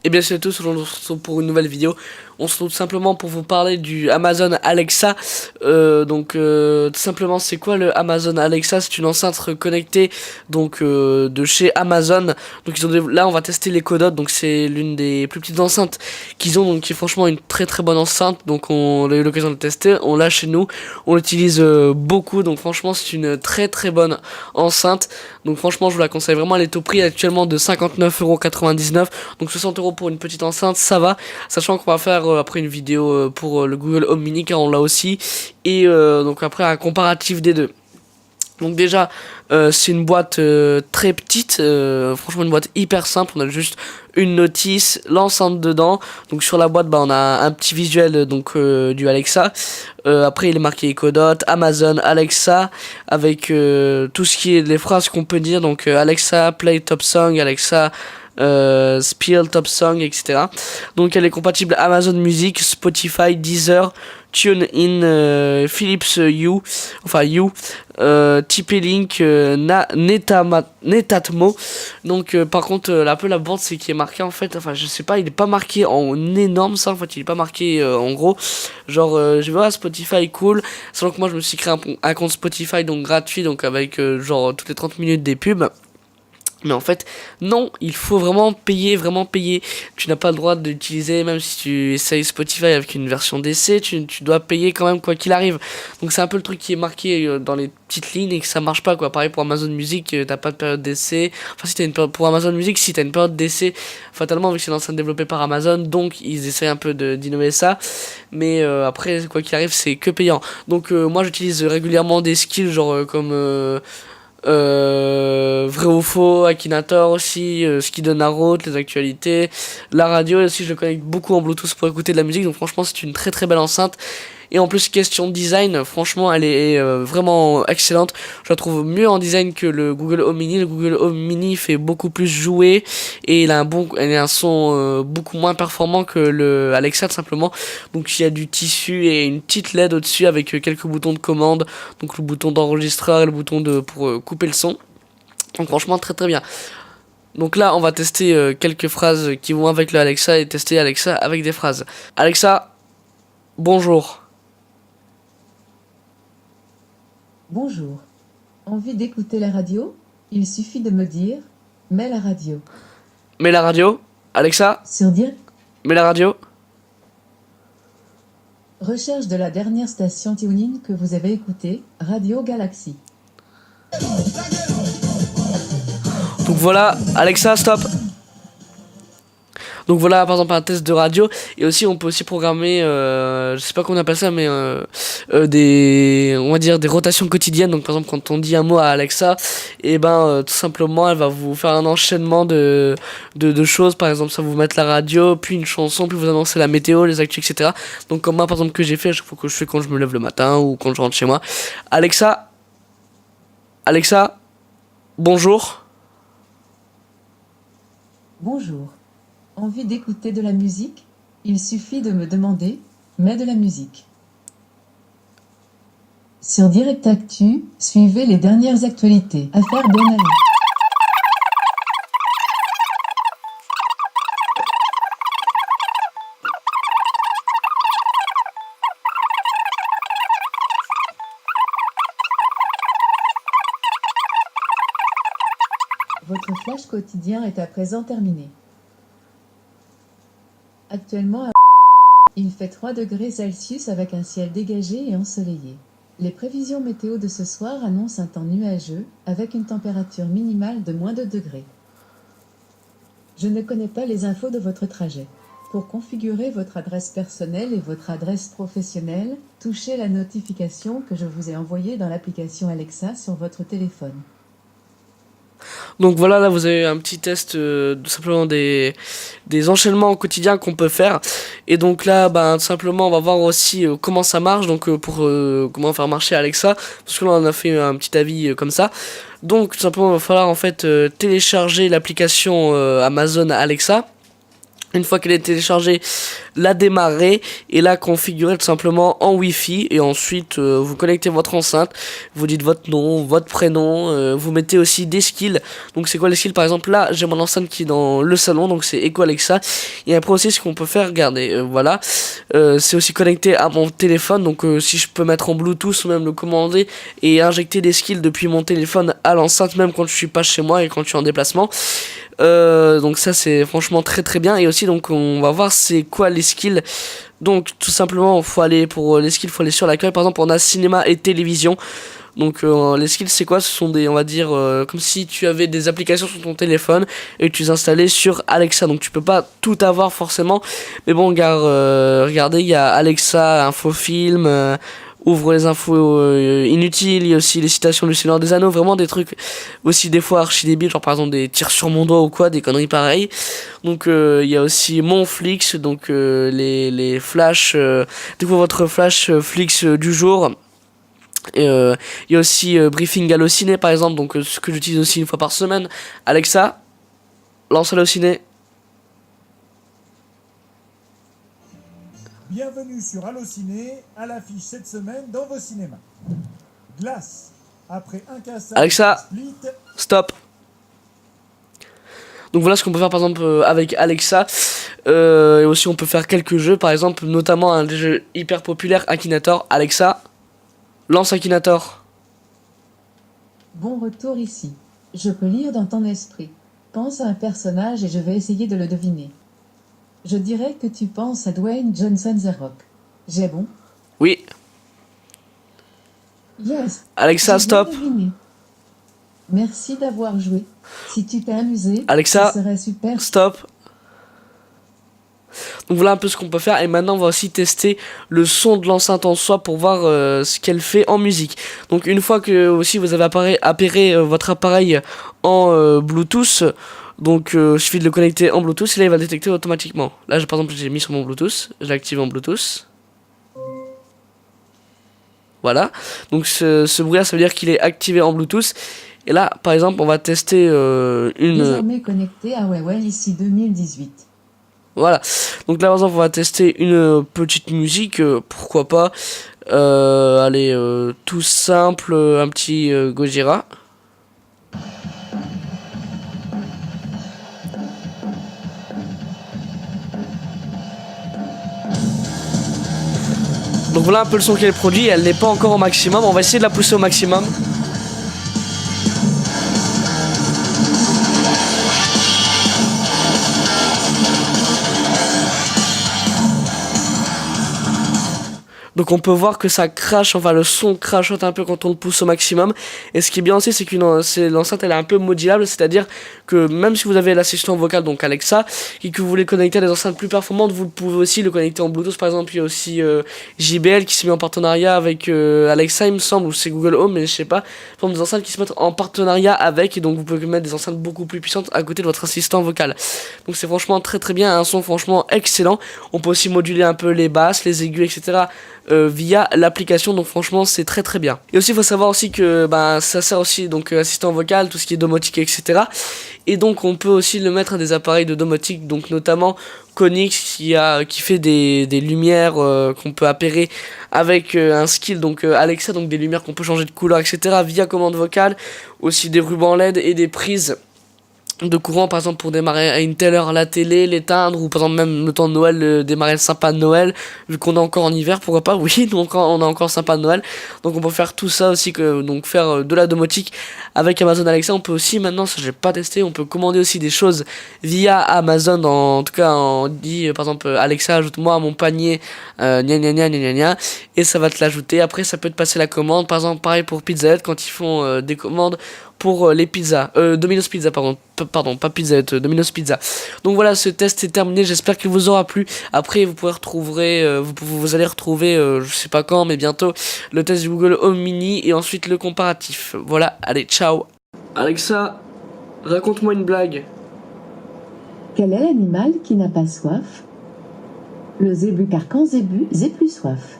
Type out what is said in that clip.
Et bien salut à tous, aujourd'hui on se retrouve pour une nouvelle vidéo. On se retrouve simplement pour vous parler du Amazon Alexa. Tout simplement, c'est quoi le Amazon Alexa? C'est une enceinte connectée de chez Amazon. Donc là on va tester l'Echo Dot. Donc c'est l'une des plus petites enceintes qu'ils ont, donc qui est franchement une très très bonne enceinte. Donc on a eu l'occasion de tester, on l'a chez nous, on l'utilise beaucoup. Donc franchement c'est une très très bonne enceinte. Donc franchement je vous la conseille vraiment. Elle est au prix actuellement de 59,99 €. Donc 60 € pour une petite enceinte, ça va. Sachant qu'on va faire après une vidéo pour le Google Home Mini, car on l'a aussi. Et donc après un comparatif des deux. Donc déjà, c'est une boîte très petite, franchement une boîte hyper simple. On a juste une notice, l'enceinte dedans. Donc sur la boîte, on a un petit visuel du Alexa. Après il est marqué Echo Dot, Amazon Alexa, avec tout ce qui est les phrases qu'on peut dire. Donc Alexa play top song, Alexa Spiel Top Song, etc. Donc elle est compatible Amazon Music, Spotify, Deezer, TuneIn, Philips Hue, TP-Link, Netatmo. Donc par contre un peu la bande c'est qui est marqué en fait, enfin je sais pas, il est pas marqué en énorme ça en fait, il est pas marqué en gros. Genre je vois Spotify cool, sachant que moi je me suis créé un compte Spotify donc gratuit, donc avec genre toutes les 30 minutes des pubs. Mais en fait, non, il faut vraiment payer, vraiment payer. Tu n'as pas le droit d'utiliser, même si tu essayes Spotify avec une version d'essai, tu dois payer quand même quoi qu'il arrive. Donc c'est un peu le truc qui est marqué dans les petites lignes et que ça marche pas quoi. Pareil pour Amazon Music, t'as pas de période d'essai. Enfin si t'as une période pour Amazon Music, si t'as une période d'essai, fatalement vu que c'est l'enceinte développée par Amazon, donc ils essayent un peu d'innover ça. Mais après quoi qu'il arrive, c'est que payant. Donc moi j'utilise régulièrement des skills genre vrai ou faux, Akinator aussi, ce qui donne la route, les actualités, la radio aussi, je le connecte beaucoup en Bluetooth pour écouter de la musique. Donc franchement c'est une très très belle enceinte. Et en plus question design, franchement elle est vraiment excellente. Je la trouve mieux en design que le Google Home Mini. Le Google Home Mini fait beaucoup plus jouer et elle a un son beaucoup moins performant que le Alexa tout simplement. Donc il y a du tissu et une petite LED au-dessus avec quelques boutons de commande. Donc le bouton d'enregistreur et le bouton pour couper le son. Donc franchement très très bien. Donc là on va tester quelques phrases qui vont avec le Alexa et tester Alexa avec des phrases. Alexa, bonjour. Bonjour. Envie d'écouter la radio? Il suffit de me dire « Mets la radio ». Mets la radio. Alexa, Sur dire mets la radio. recherche de la dernière station TuneIn que vous avez écoutée, Radio Galaxy. Donc voilà, Alexa, stop. Donc voilà par exemple un test de radio. Et aussi on peut aussi programmer je sais pas comment on appelle ça, mais des, on va dire des rotations quotidiennes. Donc par exemple quand on dit un mot à Alexa, et tout simplement elle va vous faire un enchaînement de choses. Par exemple ça va vous mettre la radio, puis une chanson, puis vous annoncer la météo, les actus, etc. Donc comme moi par exemple que j'ai fait à chaque fois que je fais quand je me lève le matin ou quand je rentre chez moi. Alexa, Alexa, bonjour. Bonjour. Envie d'écouter de la musique? Il suffit de me demander « Mets de la musique ». Sur Direct Actu, suivez les dernières actualités. Affaire Ben Ali. Votre flash quotidien est à présent terminé. Actuellement, il fait 3 degrés Celsius avec un ciel dégagé et ensoleillé. Les prévisions météo de ce soir annoncent un temps nuageux, avec une température minimale de -2 degrés. Je ne connais pas les infos de votre trajet. Pour configurer votre adresse personnelle et votre adresse professionnelle, touchez la notification que je vous ai envoyée dans l'application Alexa sur votre téléphone. Donc voilà, là vous avez un petit test tout simplement des enchaînements au quotidien qu'on peut faire. Et donc là, tout simplement, on va voir aussi comment ça marche. Donc pour comment faire marcher Alexa, parce que là on a fait un petit avis comme ça. Donc tout simplement, il va falloir en fait télécharger l'application Amazon Alexa. Une fois qu'elle est téléchargée, la démarrer et la configurer tout simplement en Wi-Fi. Et ensuite, vous connectez votre enceinte, vous dites votre nom, votre prénom, vous mettez aussi des skills. Donc c'est quoi les skills? Par exemple là, j'ai mon enceinte qui est dans le salon, donc c'est Echo Alexa. Et après aussi, ce qu'on peut faire, regardez, voilà, c'est aussi connecté à mon téléphone. Donc si je peux mettre en Bluetooth ou même le commander et injecter des skills depuis mon téléphone à l'enceinte, même quand je suis pas chez moi et quand je suis en déplacement. Donc ça c'est franchement très très bien. Et aussi donc on va voir c'est quoi les skills. Donc tout simplement faut aller pour les skills, faut aller sur l'accueil. Par exemple on a cinéma et télévision. Donc les skills c'est quoi? Ce sont des, on va dire comme si tu avais des applications sur ton téléphone et tu les installais sur Alexa. Donc tu peux pas tout avoir forcément, mais bon regardez, il y a Alexa infofilm, ouvre les infos inutiles. Il y a aussi les citations du Seigneur des Anneaux, vraiment des trucs aussi des fois archi débiles, genre par exemple des tirs sur mon doigt ou quoi, des conneries pareilles. Donc il y a aussi mon Flix, donc les flashs, découvre votre flash Flix du jour. Il y a aussi Briefing Allociné par exemple, donc ce que j'utilise aussi une fois par semaine. Alexa, lance Allociné. Bienvenue sur Allociné, à l'affiche cette semaine dans vos cinémas. Glace, après un cassage Alexa, split. stop. Donc voilà ce qu'on peut faire par exemple avec Alexa. Et aussi on peut faire quelques jeux, par exemple notamment un des jeux hyper populaire, Akinator. Alexa, lance Akinator. Bon retour ici. Je peux lire dans ton esprit. Pense à un personnage et je vais essayer de le deviner. Je dirais que tu penses à Dwayne Johnson The Rock. J'ai bon? Oui. Yes. Alexa, J'ai bien stop. deviné. Merci d'avoir joué. Si tu t'es amusé, Alexa, ce serait super. stop. Donc voilà un peu ce qu'on peut faire. Et maintenant on va aussi tester le son de l'enceinte en soi pour voir ce qu'elle fait en musique. Donc une fois que aussi vous avez appairé votre appareil en Bluetooth, donc il suffit de le connecter en Bluetooth et là il va le détecter automatiquement. Là par exemple j'ai mis sur mon Bluetooth, j'ai activé en Bluetooth. Voilà, donc ce bruit là ça veut dire qu'il est activé en Bluetooth. Et là par exemple on va tester une... Désormais connecté à Huawei ici 2018. Voilà, donc là par exemple on va tester une petite musique, pourquoi pas, allez, tout simple, un petit Gojira. Donc voilà un peu le son qu'elle produit, elle n'est pas encore au maximum, on va essayer de la pousser au maximum. Donc on peut voir que ça crache, enfin le son crachote un peu quand on le pousse au maximum. Et ce qui est bien aussi c'est que l'enceinte elle est un peu modulable, c'est-à-dire que même si vous avez l'assistant vocal, donc Alexa, et que vous voulez connecter à des enceintes plus performantes, vous pouvez aussi le connecter en Bluetooth. Par exemple il y a aussi JBL qui s'est mis en partenariat avec Alexa il me semble, ou c'est Google Home mais je sais pas. Par exemple des enceintes qui se mettent en partenariat avec, et donc vous pouvez mettre des enceintes beaucoup plus puissantes à côté de votre assistant vocal. Donc c'est franchement très très bien, un son franchement excellent. On peut aussi moduler un peu les basses, les aigus, etc. Via l'application, donc franchement c'est très très bien. Et aussi il faut savoir aussi que ça sert aussi donc assistant vocal, tout ce qui est domotique, etc. Et donc on peut aussi le mettre à des appareils de domotique, donc notamment Konix qui fait des lumières qu'on peut appairer avec un skill, donc Alexa, donc des lumières qu'on peut changer de couleur, etc. via commande vocale, aussi des rubans LED et des prises de courant, par exemple pour démarrer à une telle heure la télé, l'éteindre, ou par exemple même le temps de Noël, démarrer le sapin de Noël, vu qu'on est encore en hiver, pourquoi pas, oui, donc on a encore le sapin de Noël, donc on peut faire tout ça aussi, donc faire de la domotique avec Amazon Alexa. On peut aussi maintenant, ça j'ai pas testé, on peut commander aussi des choses via Amazon, en tout cas on dit par exemple Alexa ajoute-moi à mon panier gna gna gna gna gna, et ça va te l'ajouter. Après ça peut te passer la commande, par exemple pareil pour Pizza Hut quand ils font des commandes pour les pizzas, Domino's Pizza pardon, pas Pizza Hut, Domino's Pizza. Donc voilà, ce test est terminé, j'espère qu'il vous aura plu. Après vous pourrez retrouver, vous allez retrouver, je sais pas quand mais bientôt, le test du Google Home Mini et ensuite le comparatif. Voilà, allez, ciao. Alexa, raconte-moi une blague. Quel est l'animal qui n'a pas soif? Le zébu, car quand zébu, j'ai plus soif.